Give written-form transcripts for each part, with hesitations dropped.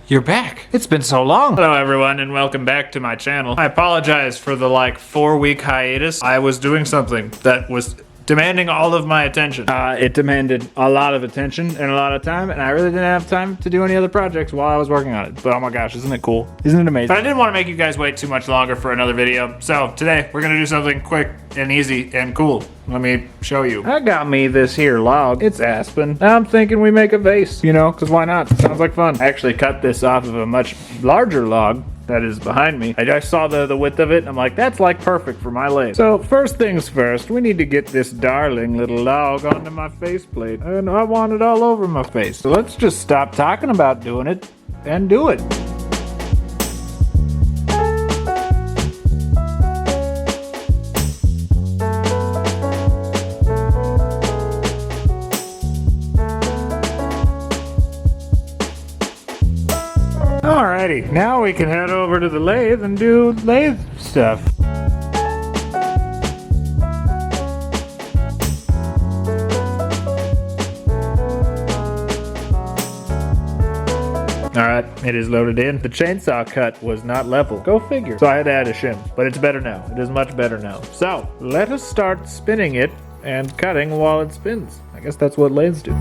You're back. It's been so long. Hello everyone and welcome back to my channel. I apologize for the like 4-week hiatus. I was doing something that was demanding all of my attention. It demanded a lot of attention and a lot of time, and I really didn't have time to do any other projects while I was working on it. But oh my gosh, isn't it cool? Isn't it amazing? But I didn't want to make you guys wait too much longer for another video. So today we're gonna do something quick and easy and cool. Let me show you. I got me this here log. It's aspen. Now I'm thinking we make a vase, you know, because why not? Sounds like fun. I actually cut this off of a much larger log that is behind me. I saw the width of it, and I'm like, that's like perfect for my lathe. So first things first, we need to get this darling little log onto my faceplate. And I want it all over my face. So let's just stop talking about doing it and do it. Alrighty, now we can head over to the lathe and do lathe stuff. Alright, it is loaded in. The chainsaw cut was not level. Go figure. So I had to add a shim, but it's better now. It is much better now. So, let us start spinning it and cutting while it spins. I guess that's what lathes do.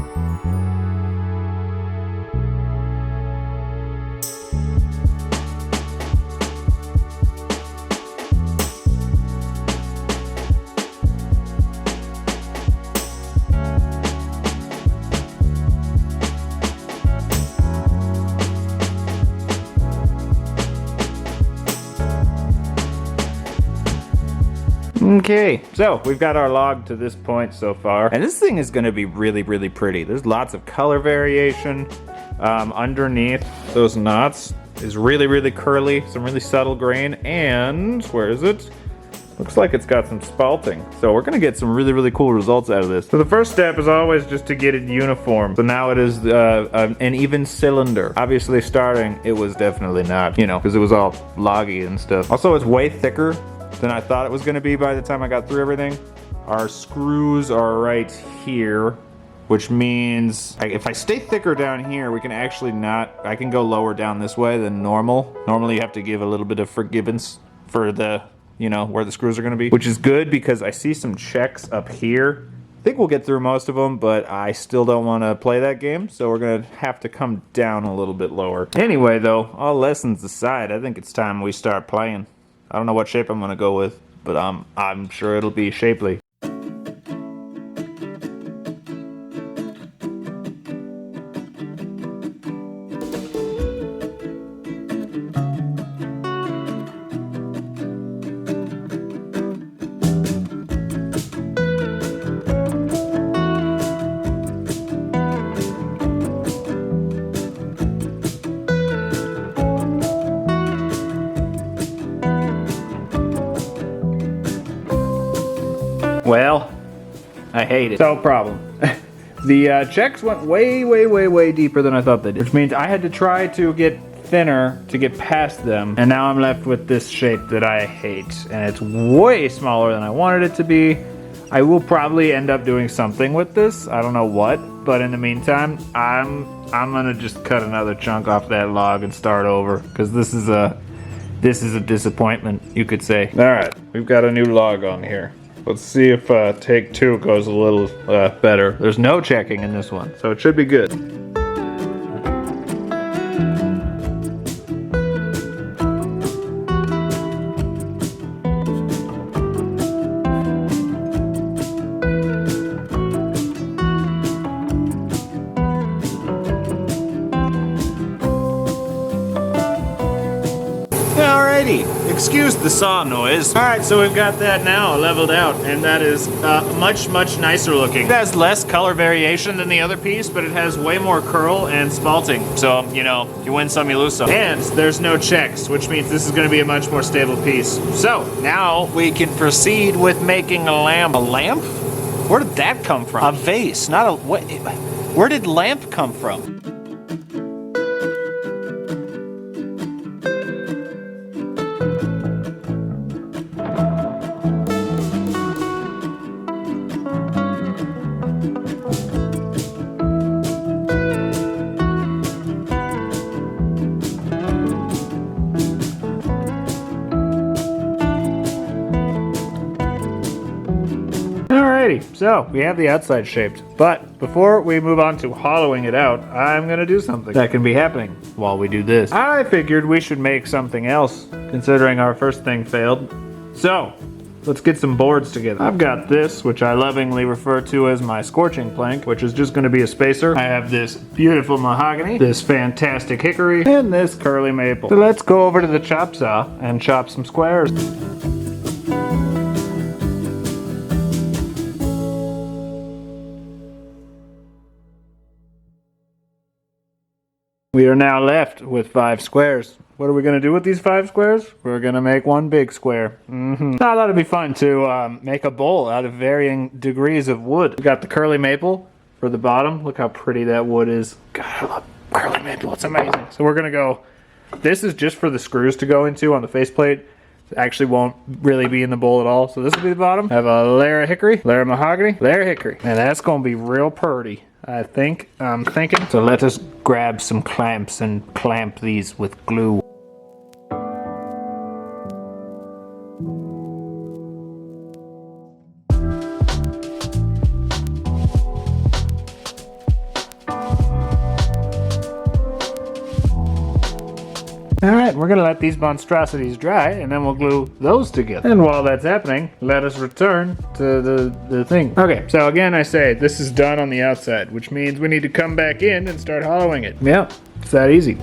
Okay, so we've got our log to this point so far, and this thing is going to be really, really pretty. There's lots of color variation underneath those knots. Is really, really curly, some really subtle grain, and where is it? Looks like it's got some spalting. So we're gonna get some really, really cool results out of this. So the first step is always just to get it uniform. So now it is an even cylinder. Obviously starting, it was definitely not, you know, because it was all loggy and stuff. Also, it's way thicker than I thought it was gonna be by the time I got through everything. Our screws are right here, which means if I stay thicker down here, we can actually I can go lower down this way than normal. Normally you have to give a little bit of forgiveness for the, you know, where the screws are gonna be, which is good because I see some checks up here. I think we'll get through most of them, but I still don't wanna play that game, so we're gonna have to come down a little bit lower. Anyway though, all lessons aside, I think it's time we start playing. I don't know what shape I'm gonna go with, but I'm sure it'll be shapely. Well, I hate it. So problem. The checks went way deeper than I thought they did. Which means I had to try to get thinner to get past them. And now I'm left with this shape that I hate. And it's way smaller than I wanted it to be. I will probably end up doing something with this. I don't know what. But in the meantime, I'm gonna just cut another chunk off that log and start over. Because this is a disappointment, you could say. Alright, we've got a new log on here. Let's see if take 2 goes a little better. There's no checking in this one, so it should be good. Alrighty. Excuse the saw noise. Alright, so we've got that now leveled out, and that is much nicer looking. It has less color variation than the other piece, but it has way more curl and spalting. So, you know, you win some, you lose some. And there's no checks, which means this is going to be a much more stable piece. So, now we can proceed with making a lamp. A lamp? Where did that come from? A vase, not a... What? Where did lamp come from? so we have the outside shaped, but before we move on to hollowing it out, I'm gonna do something that can be happening while we do this. I figured we should make something else, considering our first thing failed. So, let's get some boards together. I've got this, which I lovingly refer to as my scorching plank, which is just gonna be a spacer. I have this beautiful mahogany, this fantastic hickory, and this curly maple. So let's go over to the chop saw and chop some squares. We are now left with 5 squares. What are we gonna do with these 5 squares? We're gonna make one big square. I thought it'd be fun to make a bowl out of varying degrees of wood. We got the curly maple for the bottom. Look how pretty that wood is. God, I love curly maple, it's amazing. So we're gonna go, this is just for the screws to go into on the faceplate. It actually won't really be in the bowl at all. So this will be the bottom. I have a layer of hickory, layer of mahogany, layer of hickory. And that's gonna be real purty, I'm thinking. So let us grab some clamps and clamp these with glue. Alright, we're gonna let these monstrosities dry and then we'll glue those together. And while that's happening, let us return to the thing. Okay, so again I say this is done on the outside, which means we need to come back in and start hollowing it. Yeah, it's that easy.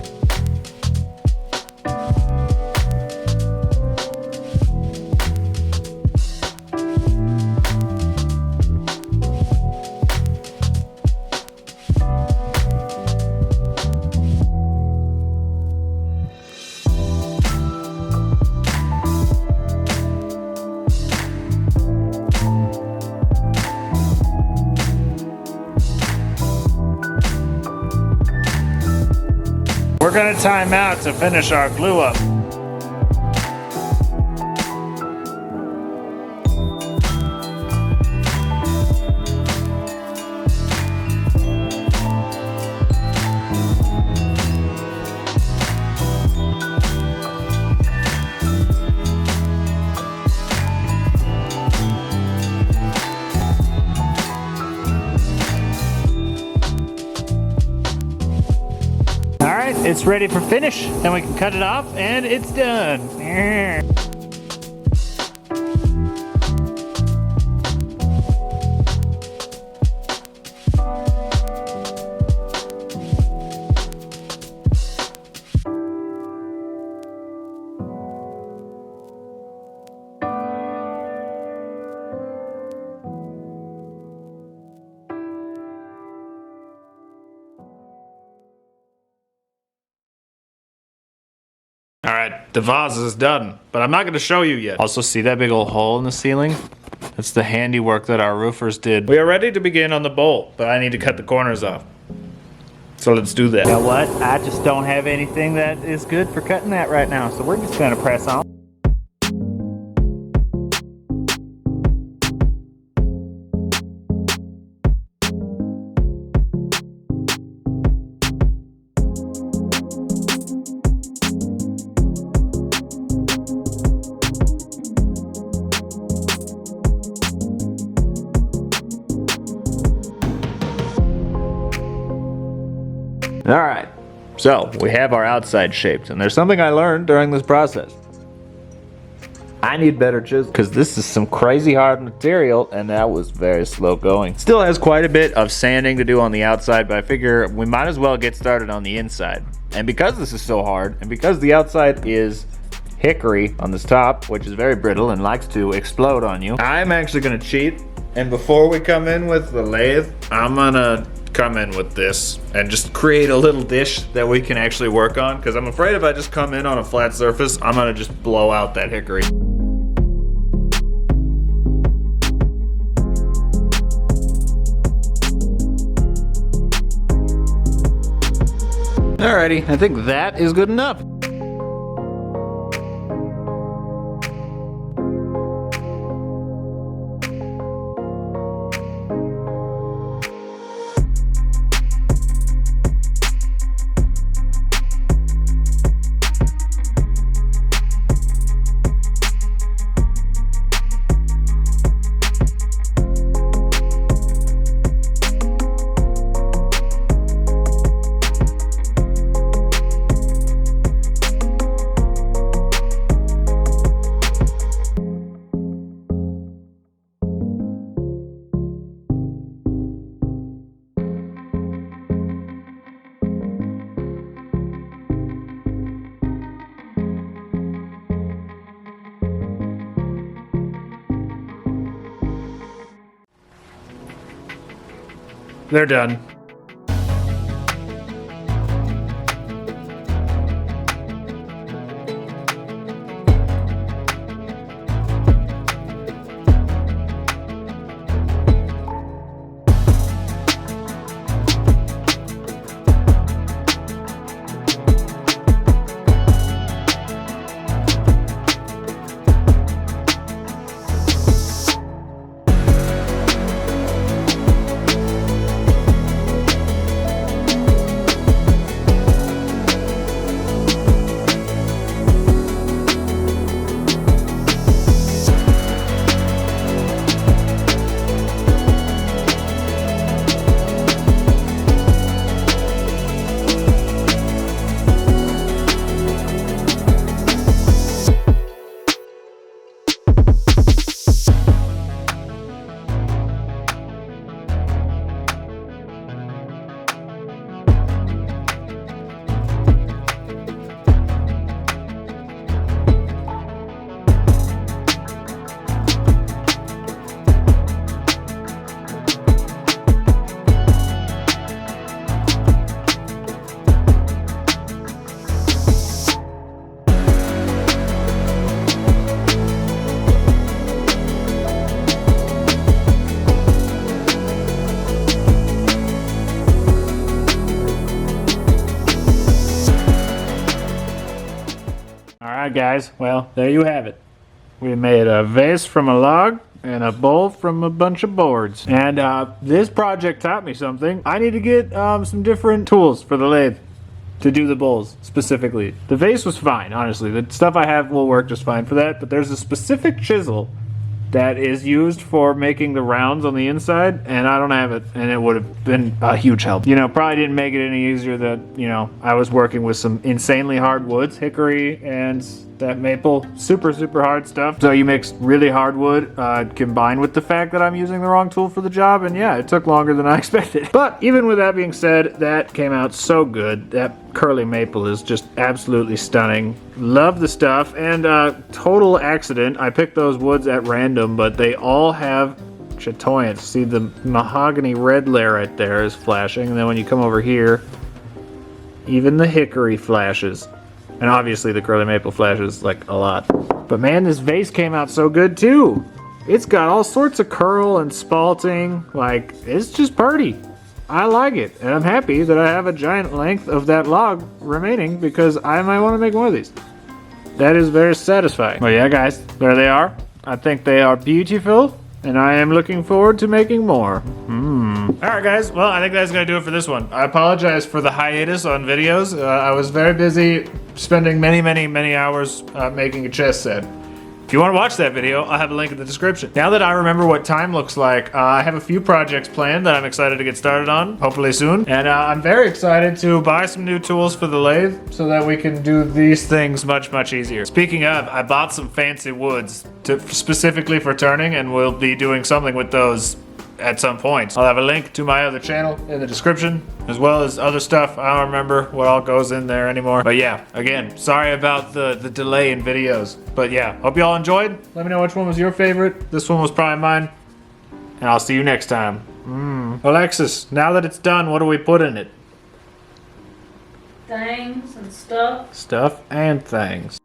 We're gonna time out to finish our glue up. It's ready for finish. Then we can cut it off and it's done. Alright, the vase is done, but I'm not going to show you yet. Also, see that big old hole in the ceiling? That's the handiwork that our roofers did. We are ready to begin on the bowl, but I need to cut the corners off. So let's do that. You know what? I just don't have anything that is good for cutting that right now, so we're just going to press on. Alright, so we have our outside shaped, and there's something I learned during this process. I need better chisels, because this is some crazy hard material, and that was very slow going. Still has quite a bit of sanding to do on the outside, but I figure we might as well get started on the inside. And because this is so hard, and because the outside is hickory on this top, which is very brittle and likes to explode on you, I'm actually going to cheat, and before we come in with the lathe, I'm going to come in with this and just create a little dish that we can actually work on, because I'm afraid if I just come in on a flat surface, I'm gonna just blow out that hickory. Alrighty, I think that is good enough. they're done. Alright guys, well, there you have it. We made a vase from a log and a bowl from a bunch of boards. And this project taught me something. I need to get some different tools for the lathe to do the bowls specifically. The vase was fine, honestly. The stuff I have will work just fine for that, but there's a specific chisel that is used for making the rounds on the inside, and I don't have it, and it would have been a huge help. You know, probably didn't make it any easier that, you know, I was working with some insanely hard woods, hickory and that maple, super hard stuff. So you mix really hard wood combined with the fact that I'm using the wrong tool for the job, and yeah, it took longer than I expected. But even with that being said, that came out so good. That curly maple is just absolutely stunning. Love the stuff, and total accident, I picked those woods at random, but they all have chatoyance. See, the mahogany red layer right there is flashing, and then when you come over here, even the hickory flashes. And obviously the curly maple flashes like a lot. But man, this vase came out so good too. It's got all sorts of curl and spalting. Like, it's just pretty. I like it. And I'm happy that I have a giant length of that log remaining because I might want to make one of these. That is very satisfying. Well, yeah guys, there they are. I think they are beautiful, and I am looking forward to making more. Alright guys, well I think that's gonna do it for this one. I apologize for the hiatus on videos. I was very busy spending many hours making a chess set. If you want to watch that video, I'll have a link in the description. Now that I remember what time looks like, I have a few projects planned that I'm excited to get started on, hopefully soon. And I'm very excited to buy some new tools for the lathe so that we can do these things much easier. Speaking of, I bought some fancy woods specifically for turning, and we'll be doing something with those at some point. I'll have a link to my other channel in the description, as well as other stuff. I don't remember what all goes in there anymore. But yeah, again, sorry about the delay in videos. But yeah, hope you all enjoyed. Let me know which one was your favorite. This one was probably mine. And I'll see you next time. Alexis, now that it's done, what do we put in it? Things and stuff. Stuff and things.